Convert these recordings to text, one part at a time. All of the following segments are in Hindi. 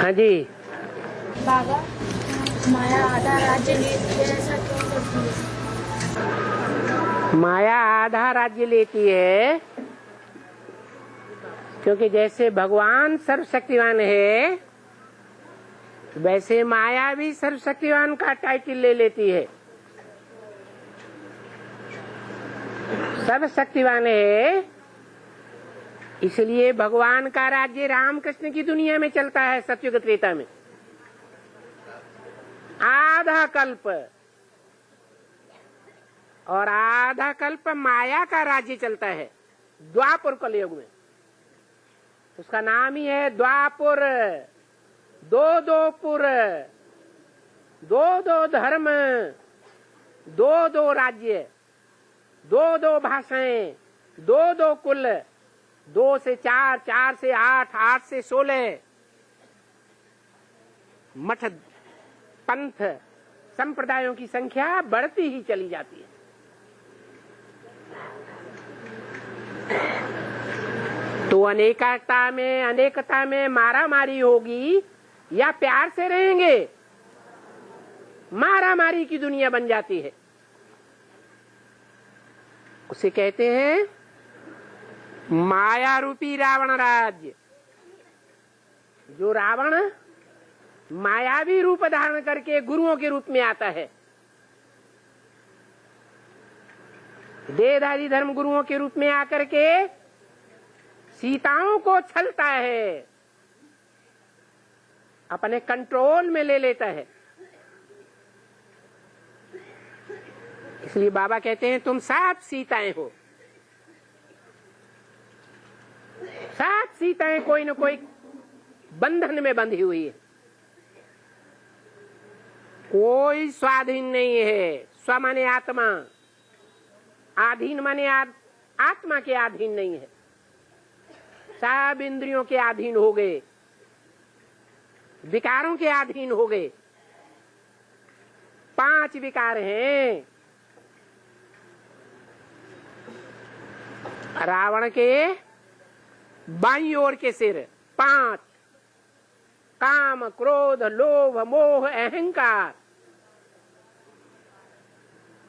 हाँ जी। बाबा, माया आधा राज्य लेती है, ऐसा क्यों करती है? माया आधा राज्य लेती है क्योंकि जैसे भगवान सर्वशक्तिवान है वैसे माया भी सर्वशक्तिवान का टाइटल ले लेती है। सर्वशक्तिवान है इसलिए भगवान का राज्य रामकृष्ण की दुनिया में चलता है सतयुग त्रेता में आधा कल्प, और आधा कल्प माया का राज्य चलता है द्वापर कलयुग में। उसका नाम ही है द्वापुर। दो पुर, दो धर्म, दो राज्य, दो भाषाएं, दो कुल, 2 से 4, 4 से 8, 8 से 16 मठ पंथ संप्रदायों की संख्या बढ़ती ही चली जाती है। तो अनेकता में मारा मारी होगी या प्यार से रहेंगे? मारा मारी की दुनिया बन जाती है। उसे कहते हैं माया रूपी रावण राज्य। जो रावण मायावी रूप धारण करके गुरुओं के रूप में आता है, देहधारी धर्म गुरुओं के रूप में आकर के सीताओं को छलता है, अपने कंट्रोल में ले लेता है। इसलिए बाबा कहते हैं तुम 7 सीताएं हो। 7 सीताएं कोई न कोई बंधन में बंधी हुई है। कोई स्वाधीन नहीं है। स्व माने आत्मा, आधीन माने आत्मा के अधीन नहीं है। सब इंद्रियों के अधीन हो गए, विकारों के अधीन हो गए। 5 विकार हैं रावण के बाईं ओर के सिर। 5 काम, क्रोध, लोभ, मोह, अहंकार,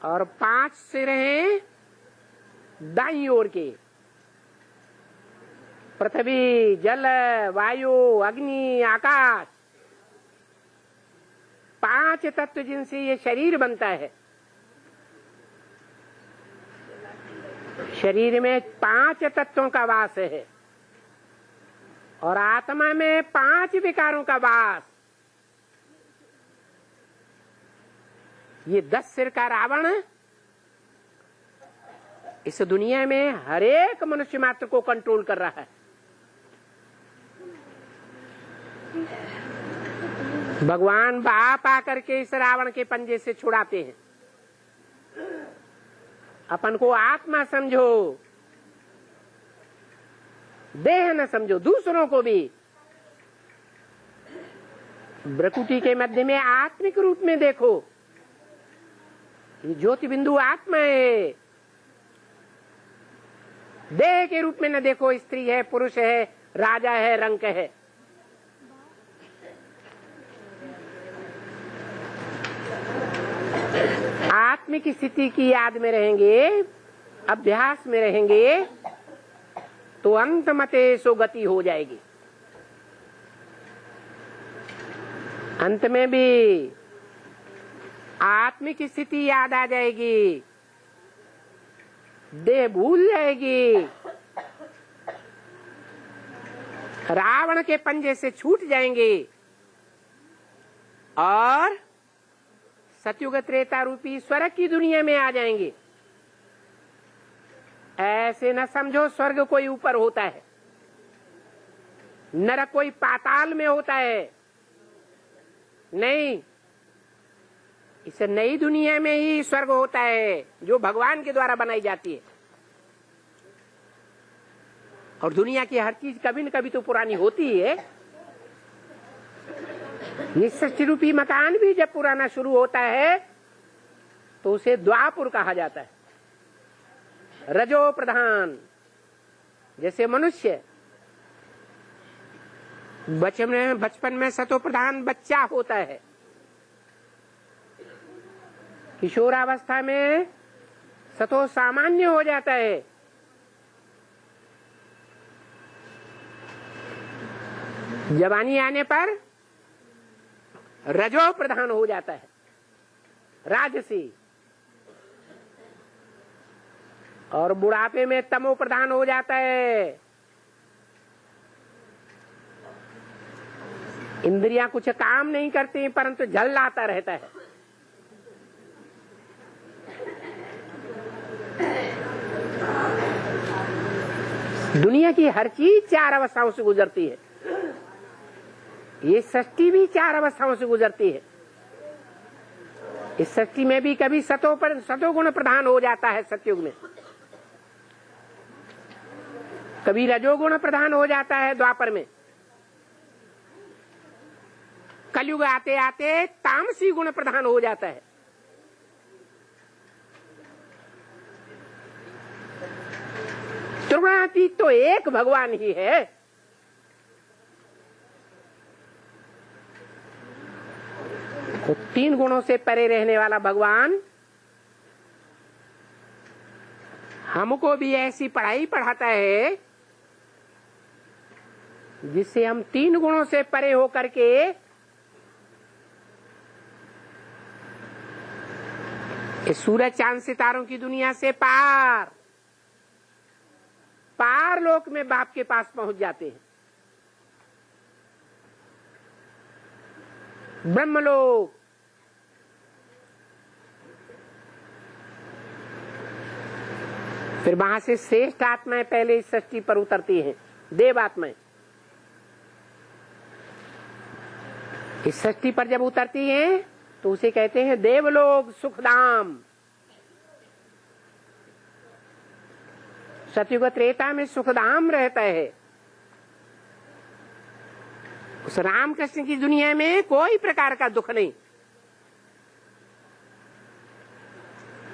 और 5 सिर हैं दाईं ओर के। पृथ्वी, जल, वायु, अग्नि, आकाश, 5 तत्व जिनसे ये शरीर बनता है। शरीर में 5 तत्वों का वास है और आत्मा में 5 विकारों का वास। ये 10 सिर का रावण इस दुनिया में हर एक मनुष्य मात्र को कंट्रोल कर रहा है। भगवान बाप आकर के इस रावण के पंजे से छुड़ाते हैं। अपन को आत्मा समझो, देह न समझो, दूसरों को भी भ्रकुटी के मध्य में आत्मिक रूप में देखो। ये ज्योति बिंदु आत्मा है। देह के रूप में न देखो, स्त्री है, पुरुष है, राजा है, रंक है। आत्मिक स्थिति की याद में रहेंगे, अभ्यास में रहेंगे तो अंत मते सो गति हो जाएगी। अंत में भी आत्मिक स्थिति याद आ जाएगी, देह भूल जाएगी, रावण के पंजे से छूट जाएंगे और सतयुग त्रेता रूपी स्वर्ग की दुनिया में आ जाएंगे। ऐसे न समझो स्वर्ग कोई ऊपर होता है, नरक कोई पाताल में होता है। नहीं, इस नई दुनिया में ही स्वर्ग होता है जो भगवान के द्वारा बनाई जाती है। और दुनिया की हर चीज कभी न कभी तो पुरानी होती है। निश्चित रूपी मकान भी जब पुराना शुरू होता है तो उसे द्वापुर कहा जाता है। रजो प्रधान, जैसे मनुष्य बचपन में सतो प्रधान बच्चा होता है, किशोरावस्था में सतो सामान्य हो जाता है, जवानी आने पर रजो प्रधान हो जाता है, राजसी, और बुढ़ापे में तमो प्रधान हो जाता है। इंद्रियां कुछ काम नहीं करती परंतु झल्लाता रहता है। दुनिया की हर चीज 4 अवस्थाओं से गुजरती है, ये सृष्टि भी 4 अवस्थाओं से गुजरती है। इस सृष्टि में भी कभी सतोगुण प्रधान हो जाता है सतयुग में, कभी रजोगुण प्रधान हो जाता है द्वापर में, कलयुग आते आते तामसी गुण प्रधान हो जाता है। त्रिगुणातीत तो एक भगवान ही है। तो 3 गुणों से परे रहने वाला भगवान हमको भी ऐसी पढ़ाई पढ़ाता है जिससे हम 3 गुणों से परे होकर के इस सूरज चांद सितारों की दुनिया से पार लोक में बाप के पास पहुंच जाते हैं, ब्रह्मलोक। फिर वहां से श्रेष्ठ आत्माएं पहले इस सृष्टि पर उतरती हैं, देव आत्माएं। इस सृष्टि पर जब उतरती हैं तो उसे कहते हैं देवलोक सुखधाम। सतयुग त्रेता में सुखधाम रहता है। उस रामकृष्ण की दुनिया में कोई प्रकार का दुख नहीं।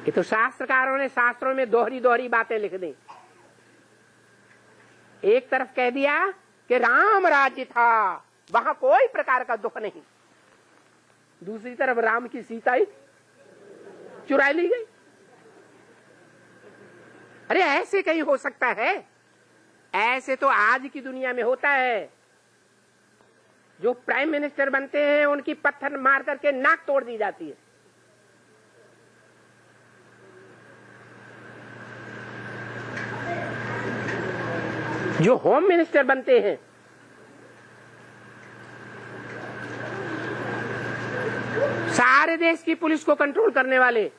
ये तो शास्त्रकारों ने शास्त्रों में दोहरी बातें लिख दी। एक तरफ कह दिया कि राम राज्य था, वहां कोई प्रकार का दुख नहीं, दूसरी तरफ राम की सीता ही चुरा ली गई। अरे ऐसे कहीं हो सकता है? ऐसे तो आज की दुनिया में होता है। जो प्राइम मिनिस्टर बनते हैं उनकी पत्थर मार करके नाक तोड़ दी जाती है। जो होम मिनिस्टर बनते हैं सारे देश की पुलिस को कंट्रोल करने वाले,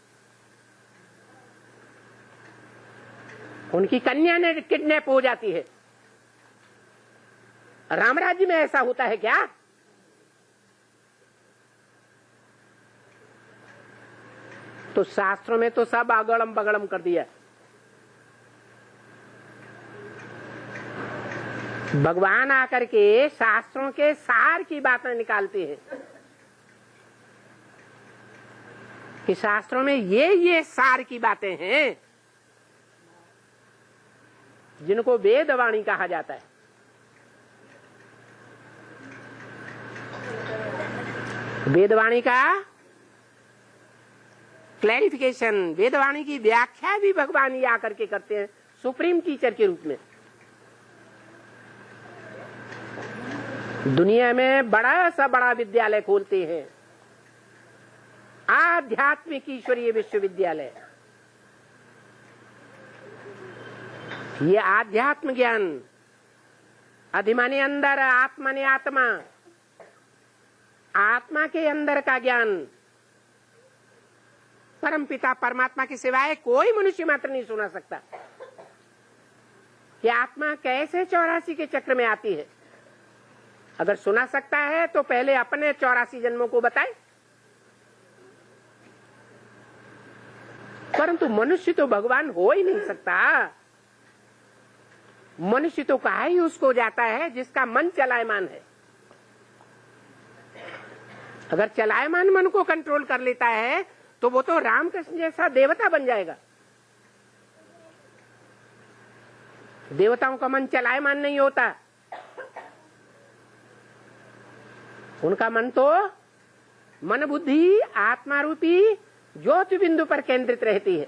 उनकी कन्या ने किडनैप हो जाती है। राम राज्य में ऐसा होता है क्या? तो शास्त्रों में तो सब अगड़म बगड़म कर दिया। भगवान आकर के शास्त्रों के सार की बातें निकालते हैं कि शास्त्रों में ये सार की बातें हैं जिनको वेदवाणी कहा जाता है। वेदवाणी का क्लैरिफिकेशन, वेदवाणी की व्याख्या भी भगवान ही आकर के करते हैं सुप्रीम टीचर के रूप में। दुनिया में बड़ा सा बड़ा विद्यालय खोलते हैं, आध्यात्मिक ईश्वरीय विश्वविद्यालय। ये आध्यात्म ज्ञान, अधिमाने अंदर, आत्मा ने आत्मा, आत्मा के अंदर का ज्ञान परमपिता परमात्मा के सिवाय कोई मनुष्य मात्र नहीं सुना सकता कि आत्मा कैसे 84 के चक्र में आती है। अगर सुना सकता है तो पहले अपने 84 जन्मों को बताए। परंतु मनुष्य तो भगवान हो ही नहीं सकता। मनुष्य तो कहा ही उसको जाता है जिसका मन चलायमान है। अगर चलायमान मन को कंट्रोल कर लेता है तो वो तो रामकृष्ण जैसा देवता बन जाएगा। देवताओं का मन चलायमान नहीं होता। उनका मन तो मन बुद्धि आत्मा रूपी ज्योति बिंदु पर केंद्रित रहती है।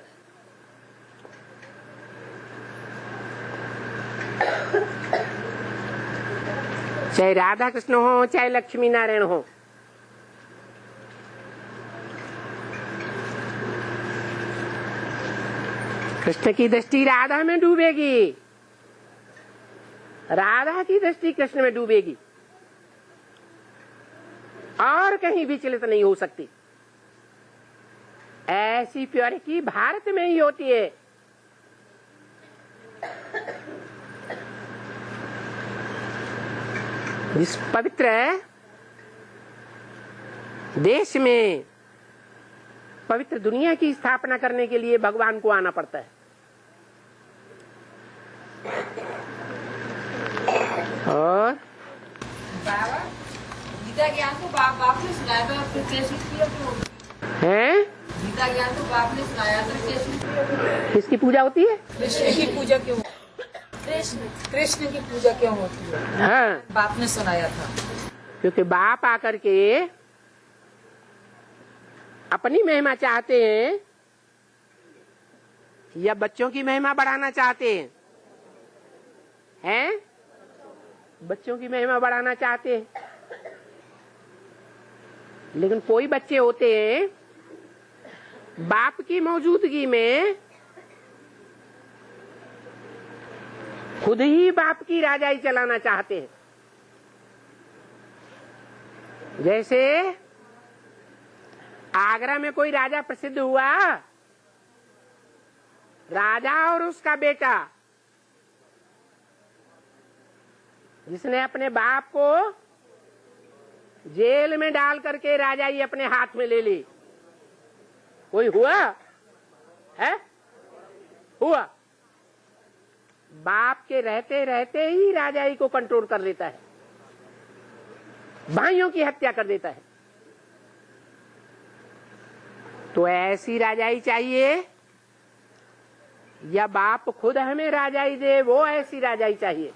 चाहे राधा कृष्ण हो, चाहे लक्ष्मी नारायण हो, कृष्ण की दृष्टि राधा में डूबेगी, राधा की दृष्टि कृष्ण में डूबेगी, और कहीं विचलित नहीं हो सकती। ऐसी प्योरिटी भारत में ही होती है। इस पवित्र देश में पवित्र दुनिया की स्थापना करने के लिए भगवान को आना पड़ता है। और बाबा गीता ज्ञान तो बाप ने सुनाया था, फिर कैसे किया तो है? गीता ज्ञान तो बाप ने सुनाया था, कैसे किसकी पूजा होती है? कृष्ण की पूजा क्यों? कृष्ण की पूजा क्यों होती है? हाँ, बाप ने सुनाया था। क्योंकि बाप आकर के अपनी महिमा चाहते हैं या बच्चों की महिमा बढ़ाना चाहते हैं? हैं? बच्चों की महिमा बढ़ाना चाहते हैं। लेकिन कोई बच्चे होते हैं बाप की मौजूदगी में खुद ही बाप की राजाई चलाना चाहते हैं। जैसे आगरा में कोई राजा प्रसिद्ध हुआ, राजा और उसका बेटा, जिसने अपने बाप को जेल में डाल करके राजाई अपने हाथ में ले ली। कोई हुआ है? हुआ। बाप के रहते रहते ही राजाई को कंट्रोल कर लेता है, भाइयों की हत्या कर देता है। तो ऐसी राजाई चाहिए या बाप खुद हमें राजाई दे, वो ऐसी राजाई चाहिए?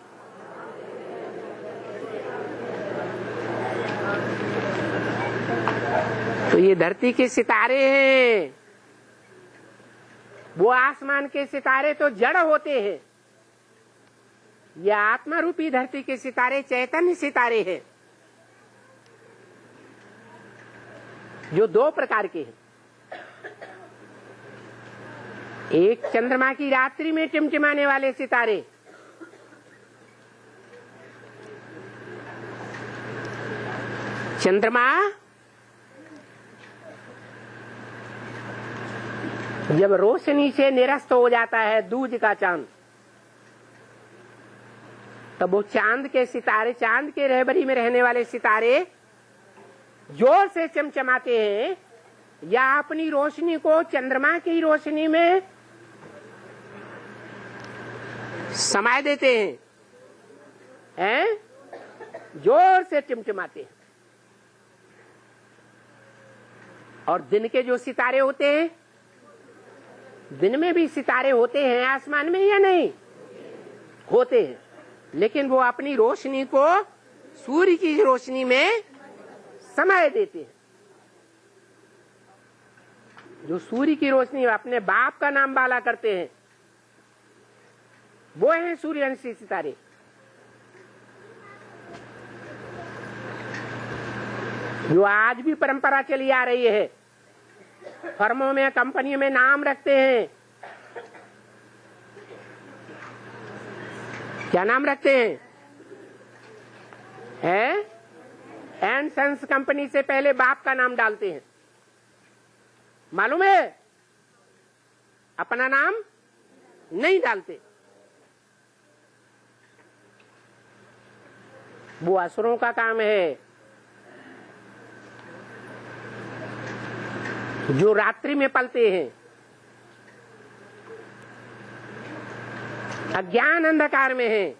तो ये धरती के सितारे हैं, वो आसमान के सितारे तो जड़ होते हैं, ये आत्मा रूपी धरती के सितारे चैतन्य सितारे हैं, जो दो प्रकार के हैं। एक चंद्रमा की रात्रि में टिमटिमाने वाले सितारे, चंद्रमा जब रोशनी से निरस्त हो जाता है, दूज का चांद, तब वो चांद के सितारे, चांद के रहबरी में रहने वाले सितारे जोर से चमचमाते हैं या अपनी रोशनी को चंद्रमा की रोशनी में समाये देते हैं, जोर से टिमटिमाते हैं। और दिन के जो सितारे होते हैं, दिन में भी सितारे होते हैं आसमान में या नहीं? होते हैं, लेकिन वो अपनी रोशनी को सूर्य की रोशनी में समाये देते हैं। जो सूर्य की रोशनी अपने बाप का नाम बाला करते हैं, वो हैं सूर्यवंशी सितारे। जो आज भी परंपरा चली आ रही है, फर्मों में, कंपनियों में नाम रखते हैं। क्या नाम रखते हैं? एंड सन्स कंपनी से पहले बाप का नाम डालते हैं। मालूम है? अपना नाम नहीं डालते। वो असुरों का काम है, जो रात्रि में पलते हैं, अज्ञान अंधकार में है।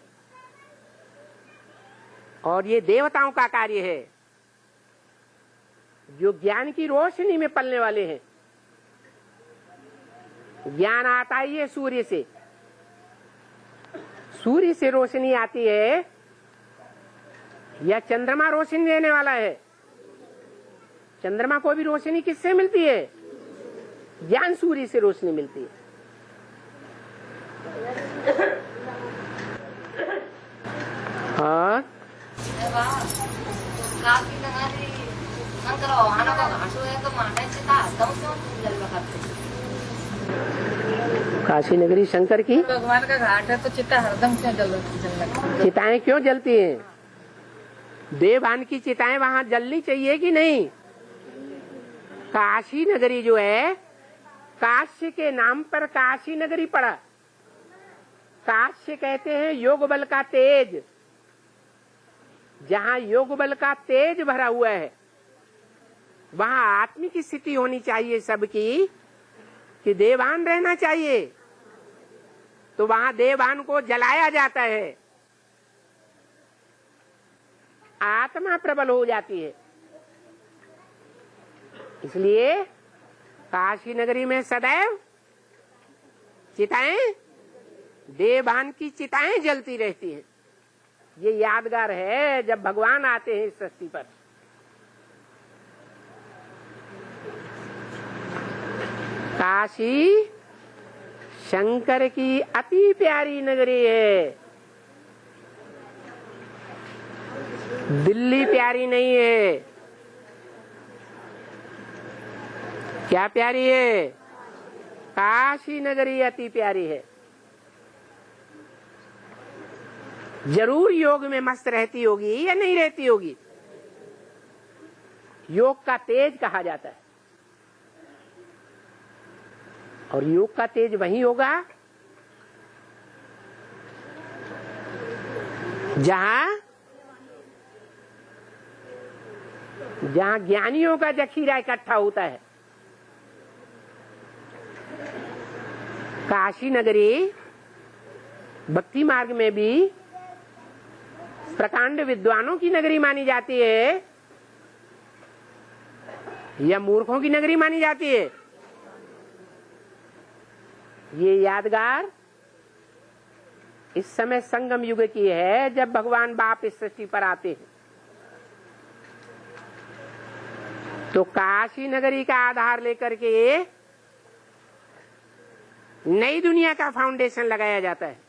और ये देवताओं का कार्य है, जो ज्ञान की रोशनी में पलने वाले हैं। ज्ञान आता ही है सूर्य से, सूर्य से रोशनी आती है या चंद्रमा रोशनी देने वाला है? चंद्रमा को भी रोशनी किससे मिलती है? ज्ञान सूर्य से रोशनी मिलती है। और काशी नगरी शंकर की भगवान का घाट है तो चिता हरदम क्यों जलती? चिताएं क्यों जलती हैं? देवभान की चिताएं वहां जलनी चाहिए कि नहीं? काशी नगरी जो है, काश्य के नाम पर काशी नगरी पड़ा। काश्य कहते हैं योग बल का तेज। जहां योग बल का तेज भरा हुआ है वहां आत्मिक स्थिति होनी चाहिए सबकी कि देवान रहना चाहिए। तो वहां देवान को जलाया जाता है, आत्मा प्रबल हो जाती है। इसलिए काशी नगरी में सदैव चिताएं, देवभान की चिताएं जलती रहती हैं। ये यादगार है जब भगवान आते हैं इस सृष्टि पर। काशी शंकर की अति प्यारी नगरी है। दिल्ली प्यारी नहीं है। क्या प्यारी है? काशी नगरी अति प्यारी है। जरूर योग में मस्त रहती होगी या नहीं रहती होगी। योग का तेज कहा जाता है। और योग का तेज वही होगा जहां ज्ञानियों का जखीरा इकट्ठा होता है। काशी नगरी भक्ति मार्ग में भी प्रकांड विद्वानों की नगरी मानी जाती है या मूर्खों की नगरी मानी जाती है? ये यादगार इस समय संगम युग की है, जब भगवान बाप इस सृष्टि पर आते हैं। तो काशी नगरी का आधार लेकर के नई दुनिया का फाउंडेशन लगाया जाता है।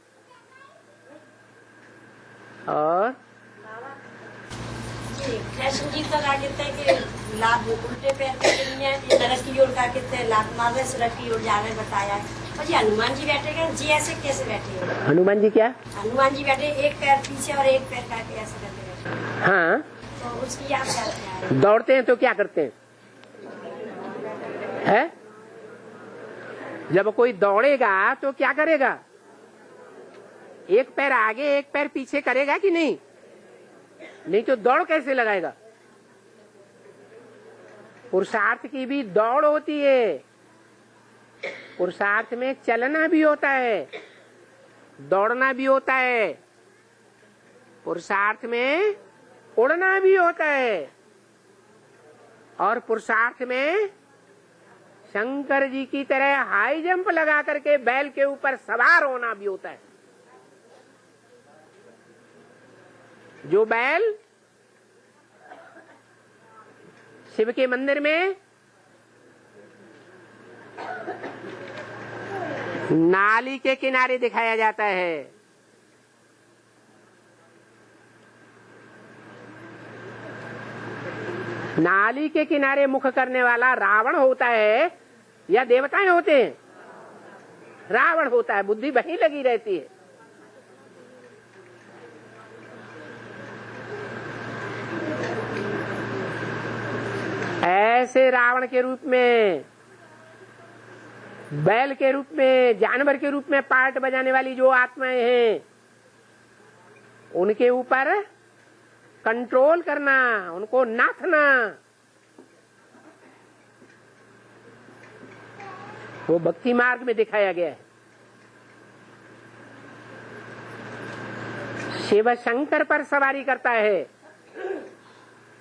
और कृष्ण जी तो क्या कहते हैं कि लाभ उल्टे पैर पे नरक की ओर क्या कहते हैं, लाभ मारने सुरख की ओर जाने बताया। और जी हनुमान जी बैठे गए जी, ऐसे कैसे बैठे हैं? हनुमान जी क्या? हनुमान जी बैठे एक पैर पीछे और एक पैर करके ऐसे करते बैठे। हाँ, तो उसकी याद क्या है? दौड़ते हैं तो क्या करते हैं? है? जब कोई दौड़ेगा तो क्या करेगा? एक पैर आगे एक पैर पीछे करेगा कि नहीं? नहीं तो दौड़ कैसे लगाएगा? पुरुषार्थ की भी दौड़ होती है। पुरुषार्थ में चलना भी होता है, दौड़ना भी होता है। पुरुषार्थ में उड़ना भी होता है। और पुरुषार्थ में शंकर जी की तरह हाई जंप लगा करके बैल के ऊपर सवार होना भी होता है। जो बैल शिव के मंदिर में नाली के किनारे दिखाया जाता है, नाली के किनारे मुख करने वाला रावण होता है या देवताएं होते हैं? रावण होता है। बुद्धि वहीं लगी रहती है। ऐसे रावण के रूप में, बैल के रूप में, जानवर के रूप में पार्ट बजाने वाली जो आत्माएं हैं, उनके ऊपर कंट्रोल करना, उनको नाथना, वो भक्ति मार्ग में दिखाया गया है। शिव शंकर पर सवारी करता है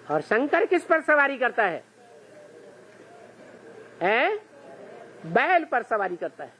और शंकर किस पर सवारी करता है? बैल पर सवारी करता है।